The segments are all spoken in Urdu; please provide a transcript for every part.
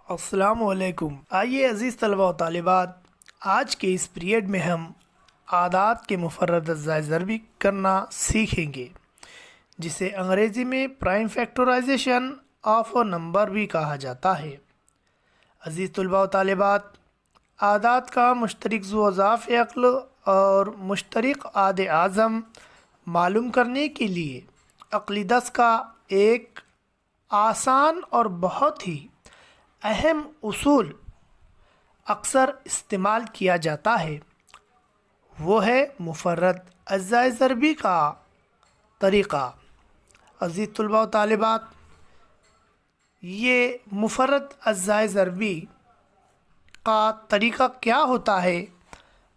السلام علیکم۔ آئیے عزیز طلبہ و طالبات، آج کے اس پیریڈ میں ہم اعداد کے مفرد اجزائے ضربی کرنا سیکھیں گے، جسے انگریزی میں پرائم فیکٹورائزیشن آف اے نمبر بھی کہا جاتا ہے۔ عزیز طلبہ و طالبات، اعداد کا مشترک ذو اضعاف عقل اور مشترک عاد اعظم معلوم کرنے کے لیے عقلی دس کا ایک آسان اور بہت ہی اہم اصول اکثر استعمال کیا جاتا ہے، وہ ہے مفرد اجزائے ضربی کا طریقہ۔ عزیز طلبہ و طالبات، یہ مفرد اجزائے ضربی کا طریقہ کیا ہوتا ہے؟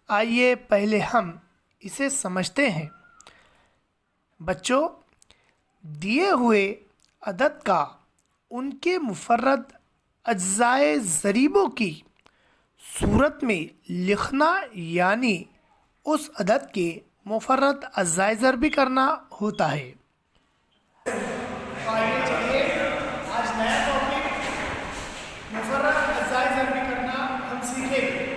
آئیے پہلے ہم اسے سمجھتے ہیں۔ بچوں، دیے ہوئے عدد کا ان کے مفرد اجزائے ضریبوں کی صورت میں لکھنا، یعنی اس عدد کے مفرد اجزائے ضربی کرنا ہوتا ہے۔ آئیے چلیے آج نیا ٹاپک مفرد اجزائے ضربی کرنا ہم سیکھیں گے۔